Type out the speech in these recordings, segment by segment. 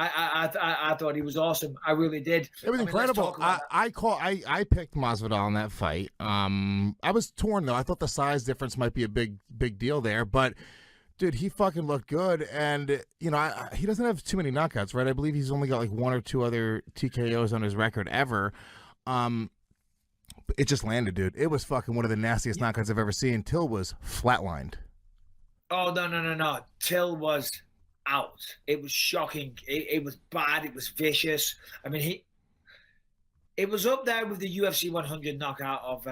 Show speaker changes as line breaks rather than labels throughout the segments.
I thought he was awesome. I really did.
It was incredible. I picked Masvidal in that fight. I was torn though. I thought the size difference might be a big deal there, but dude, he fucking looked good, and you know he doesn't have too many knockouts, right? I believe he's only got like 1 or 2 other TKOs on his record ever. It just landed, dude. It was fucking one of the nastiest knockouts I've ever seen. Till was flatlined.
Oh no! Till was out. It was shocking. It was bad. It was vicious. I mean, it was up there with the UFC 100 knockout of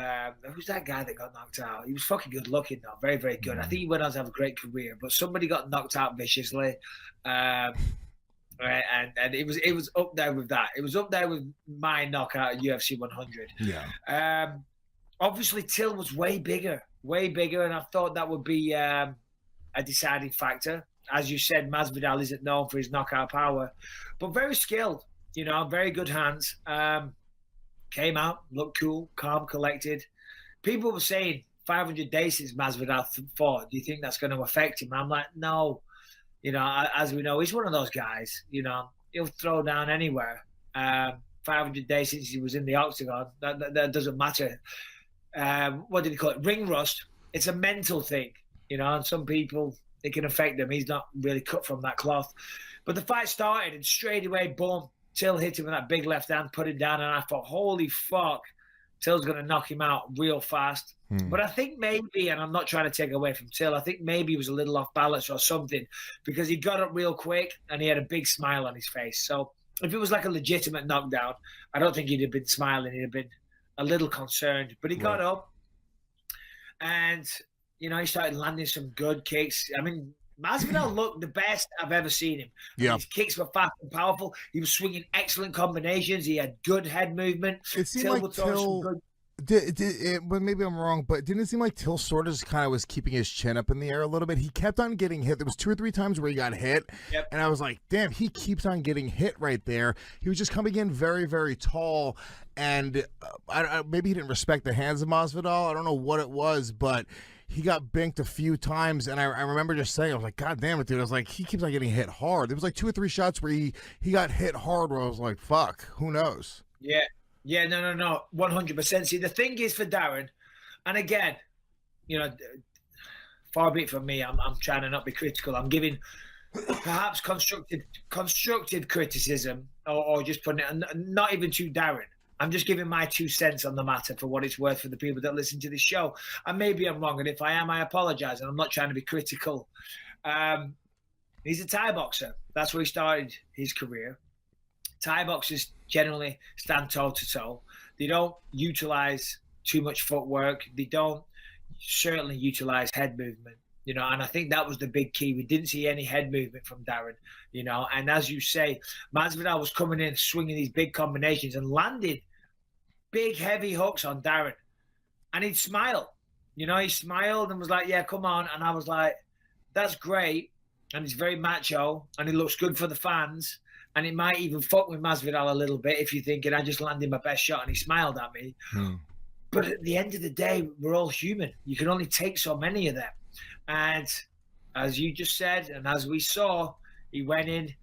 who's that guy that got knocked out? He was fucking good looking though, very very good. I think he went on to have a great career, but somebody got knocked out viciously, and it was up there with that. It was up there with my knockout at UFC 100.
Yeah.
Obviously, Till was way bigger, and I thought that would be a deciding factor. As you said, Masvidal isn't known for his knockout power, but very skilled. You know, very good hands. Came out, looked cool, calm, collected. People were saying 500 days since Masvidal fought. Do you think that's going to affect him? I'm like, no. You know, as we know, he's one of those guys. You know, he'll throw down anywhere. 500 days since he was in the octagon, that doesn't matter. What did he call it? Ring rust. It's a mental thing. You know, and some people, it can affect them. He's not really cut from that cloth. But the fight started, and straight away, boom, Till hit him with that big left hand, put him down, and I thought, holy fuck, Till's going to knock him out real fast. But I think maybe, and I'm not trying to take away from Till, I think maybe he was a little off balance or something, because he got up real quick, and he had a big smile on his face. So if it was like a legitimate knockdown, I don't think he'd have been smiling. He'd have been a little concerned. But he got up, and you know, he started landing some good kicks. I mean, Masvidal looked the best I've ever seen him.
Yeah.
His kicks were fast and powerful. He was swinging excellent combinations. He had good head movement.
It seemed like Till, but maybe I'm wrong, but didn't it seem like Till sort of just kind of was keeping his chin up in the air a little bit? He kept on getting hit. There was 2 or 3 times where he got hit, and I was like, damn, he keeps on getting hit right there. He was just coming in very, very tall, and maybe he didn't respect the hands of Masvidal. I don't know what it was, but he got binked a few times, and I remember just saying, I was like, God damn it, dude. I was like, he keeps on getting hit hard. There was like 2 or 3 shots where he got hit hard where I was like, fuck, who knows?
Yeah, no, 100%. See, the thing is for Darren, and again, you know, far be it from me, I'm trying to not be critical. I'm giving perhaps constructive criticism, or just putting it, not even to Darren. I'm just giving my 2 cents on the matter for what it's worth for the people that listen to this show. And maybe I'm wrong, and if I am, I apologize, and I'm not trying to be critical. He's a Thai boxer. That's where he started his career. Thai boxers generally stand toe-to-toe. They don't utilize too much footwork. They don't certainly utilize head movement, you know, and I think that was the big key. We didn't see any head movement from Darren, you know, and as you say, Masvidal was coming in, swinging these big combinations and landed big, heavy hooks on Darren. And he'd smile. You know, he smiled and was like, yeah, come on. And I was like, that's great. And he's very macho and he looks good for the fans. And it might even fuck with Masvidal a little bit if you're thinking, I just landed my best shot and he smiled at me. But at the end of the day, we're all human. You can only take so many of them. And as you just said, and as we saw, he went in,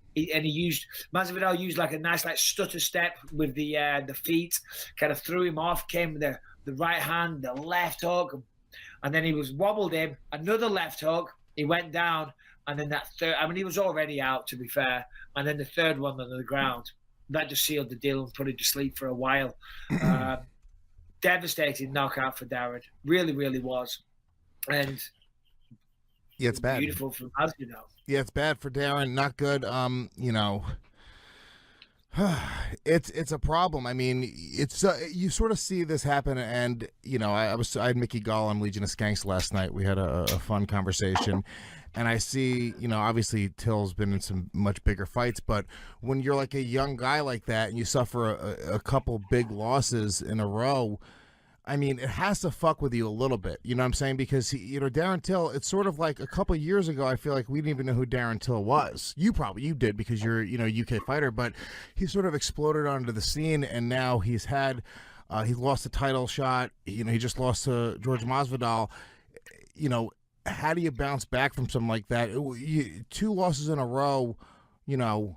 Masvidal used like a nice like stutter step with the feet, kind of threw him off, came with the right hand, the left hook, and then he was wobbled him, another left hook, he went down, and then that third, I mean, he was already out, to be fair, and then the third one on the ground, that just sealed the deal and put him to sleep for a while. Devastating knockout for Darren, really, really was. And
yeah, it's bad.
Beautiful for Masvidal.
Yeah, it's bad for Darren. Not good. You know, it's a problem. I mean, it's you sort of see this happen, and you know, I had Mickey Gall on Legion of Skanks last night. We had a fun conversation, and I see, you know, obviously Till's been in some much bigger fights, but when you're like a young guy like that and you suffer a couple big losses in a row, I mean, it has to fuck with you a little bit, you know what I'm saying? Because, you know, Darren Till, it's sort of like a couple of years ago, I feel like we didn't even know who Darren Till was. You did because you're, you know, UK fighter, but he sort of exploded onto the scene, and now he's had, he lost a title shot, you know, he just lost to Jorge Masvidal. You know, how do you bounce back from something like that? 2 losses in a row, you know,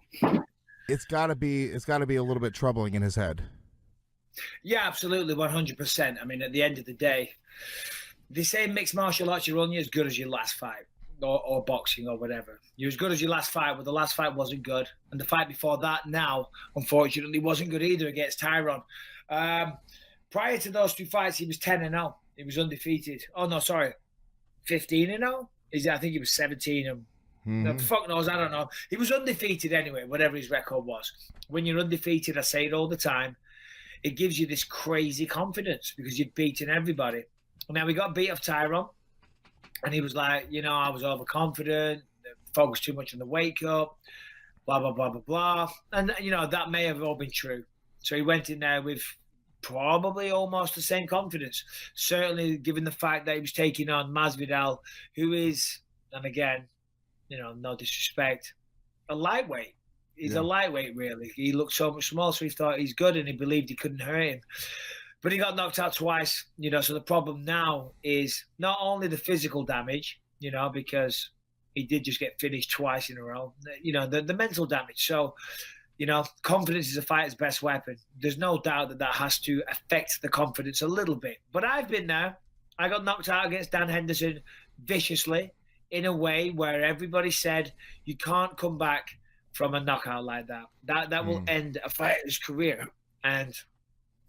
it's got to be a little bit troubling in his head.
Yeah, absolutely, 100%. I mean, at the end of the day, they say mixed martial arts, you're only as good as your last fight, or boxing or whatever. You're as good as your last fight, but the last fight wasn't good. And the fight before that now, unfortunately, wasn't good either against Tyron. Prior to those two fights, he was 10-0. He was undefeated. Oh, no, sorry. 15-0? I think he was 17 and fuck knows, I don't know. He was undefeated anyway, whatever his record was. When you're undefeated, I say it all the time, it gives you this crazy confidence because you've beaten everybody. Now, we got beat off Tyron, and he was like, I was overconfident, focused too much on the weight cut, blah, blah, blah, blah, blah. And, that may have all been true. So he went in there with probably almost the same confidence. Certainly, given the fact that he was taking on Masvidal, who is, and again, no disrespect, a lightweight. He's a lightweight, really. He looked so much smaller, so he thought he's good, and he believed he couldn't hurt him. But he got knocked out twice, so the problem now is not only the physical damage, because he did just get finished twice in a row, the mental damage. So, confidence is a fighter's best weapon. There's no doubt that has to affect the confidence a little bit. But I've been there. I got knocked out against Dan Henderson viciously in a way where everybody said you can't come back from a knockout like that. That will end a fighter's career. And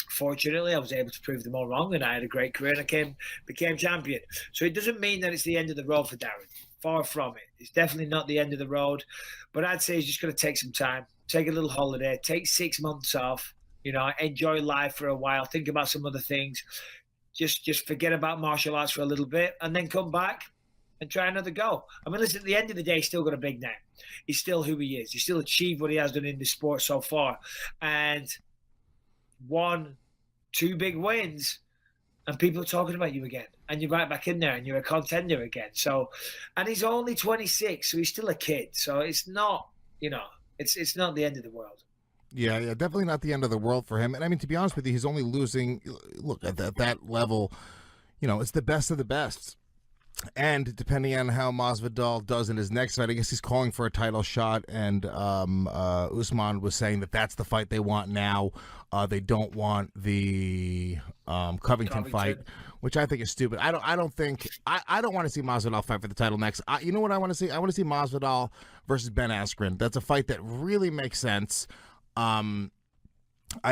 fortunately, I was able to prove them all wrong, and I had a great career, and I became champion. So it doesn't mean that it's the end of the road for Darren. Far from it. It's definitely not the end of the road. But I'd say he's just going to take some time, take a little holiday, take 6 months off, enjoy life for a while, think about some other things. Just forget about martial arts for a little bit, and then come back and try another go. I mean, listen, at the end of the day, he's still got a big name. He's still who he is. He's still achieved what he has done in this sport so far. And 1, 2 big wins, and people are talking about you again. And you're right back in there, and you're a contender again. So, and he's only 26, so he's still a kid. So it's not, it's not the end of the world.
Yeah, definitely not the end of the world for him. And I mean, to be honest with you, he's only losing. Look, at that level, it's the best of the best. And depending on how Masvidal does in his next fight, I guess he's calling for a title shot. And Usman was saying that that's the fight they want now. They don't want the Covington fight, which I think is stupid. I don't want to see Masvidal fight for the title next. You know what I want to see? I want to see Masvidal versus Ben Askren. That's a fight that really makes sense. I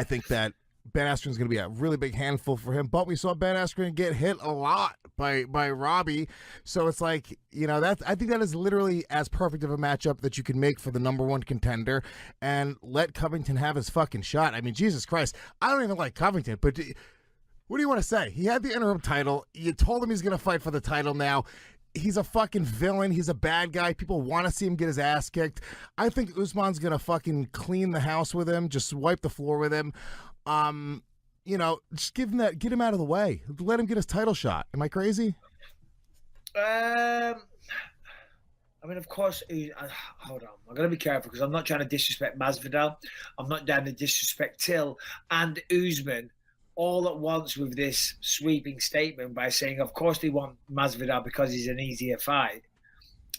think that Ben Askren's going to be a really big handful for him, but we saw Ben Askren get hit a lot by Robbie, so it's like, I think that is literally as perfect of a matchup that you can make for the #1 contender, and let Covington have his fucking shot. I mean, Jesus Christ, I don't even like Covington, but what do you want to say? He had the interim title. You told him he's going to fight for the title now. He's a fucking villain. He's a bad guy. People want to see him get his ass kicked. I think Usman's going to fucking clean the house with him, just wipe the floor with him. Just get him out of the way. Let him get his title shot. Am I crazy?
I mean, of course, hold on. I'm going to be careful because I'm not trying to disrespect Masvidal. I'm not trying to disrespect Till and Usman all at once with this sweeping statement by saying, of course, they want Masvidal because he's an easier fight.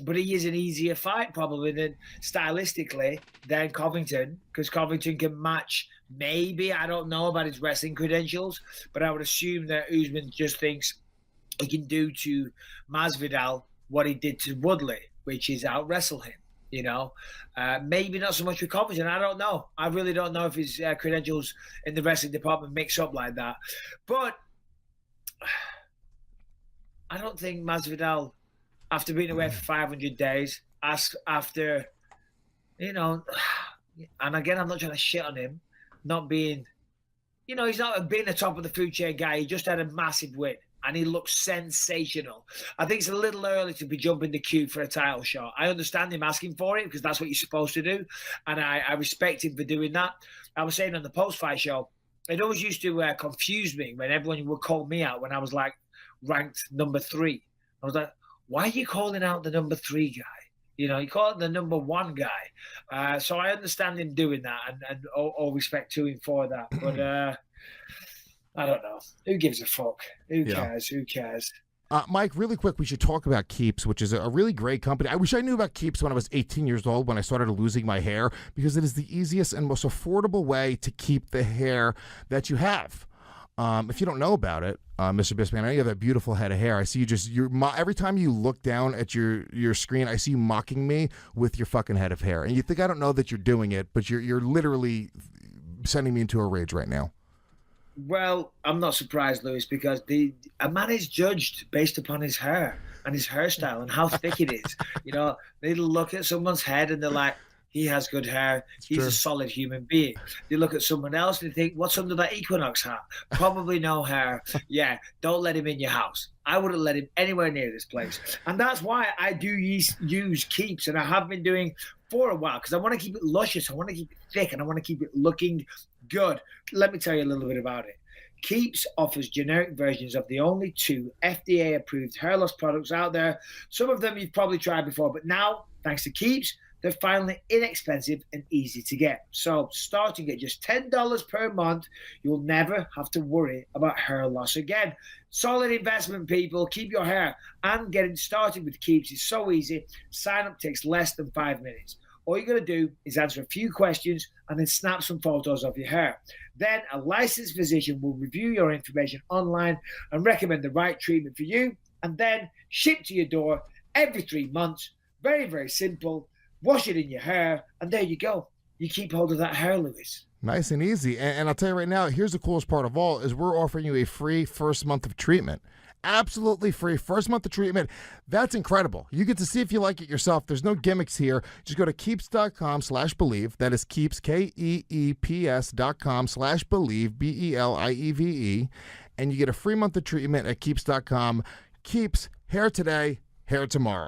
But he is an easier fight probably than stylistically than Covington, because Covington can match, maybe, I don't know about his wrestling credentials, but I would assume that Usman just thinks he can do to Masvidal what he did to Woodley, which is out wrestle him. Maybe not so much with Covington. I don't know. I really don't know if his credentials in the wrestling department mix up like that. But I don't think Masvidal, after being away for 500 days, after, and again, I'm not trying to shit on him, not being, he's not being the top of the food chain guy. He just had a massive win, and he looks sensational. I think it's a little early to be jumping the queue for a title shot. I understand him asking for it because that's what you're supposed to do, and I respect him for doing that. I was saying on the post-fight show, it always used to confuse me when everyone would call me out when I was like ranked #3. I was like, why are you calling out the #3 guy? You call it the #1 guy. So I understand him doing that, and all respect to him for that. But I don't know. Who gives a fuck? Who cares? Who cares?
Mike, really quick, we should talk about Keeps, which is a really great company. I wish I knew about Keeps when I was 18 years old, when I started losing my hair, because it is the easiest and most affordable way to keep the hair that you have. If you don't know about it, Mr. Bisping, I know you have that beautiful head of hair. I see you every time you look down at your screen, I see you mocking me with your fucking head of hair. And you think I don't know that you're doing it, but you're literally sending me into a rage right now.
Well, I'm not surprised, Lewis, because a man is judged based upon his hair and his hairstyle and how thick it is. They look at someone's head and they're like, he has good hair. He's a solid human being. They look at someone else and they think, what's under that Equinox hat? Probably no hair. Yeah, don't let him in your house. I wouldn't let him anywhere near this place. And that's why I do use Keeps, and I have been doing for a while, because I want to keep it luscious. I want to keep it thick, and I want to keep it looking good. Let me tell you a little bit about it. Keeps offers generic versions of the only 2 FDA-approved hair loss products out there. Some of them you've probably tried before, but now, thanks to Keeps, they're finally inexpensive and easy to get. So starting at just $10 per month, you'll never have to worry about hair loss again. Solid investment, people. Keep your hair. And getting started with Keeps is so easy. Sign up takes less than 5 minutes. All you got to do is answer a few questions and then snap some photos of your hair. Then a licensed physician will review your information online and recommend the right treatment for you, and then ship to your door every 3 months. Very, very simple. Wash it in your hair, and there you go. You keep hold of that hair, Lewis.
Nice and easy. And I'll tell you right now, here's the coolest part of all, is we're offering you a free first month of treatment. Absolutely free first month of treatment. That's incredible. You get to see if you like it yourself. There's no gimmicks here. Just go to keeps.com/believe. That is Keeps, KEEPS.com/believe, BELIEVE. And you get a free month of treatment at keeps.com. Keeps, hair today, hair tomorrow.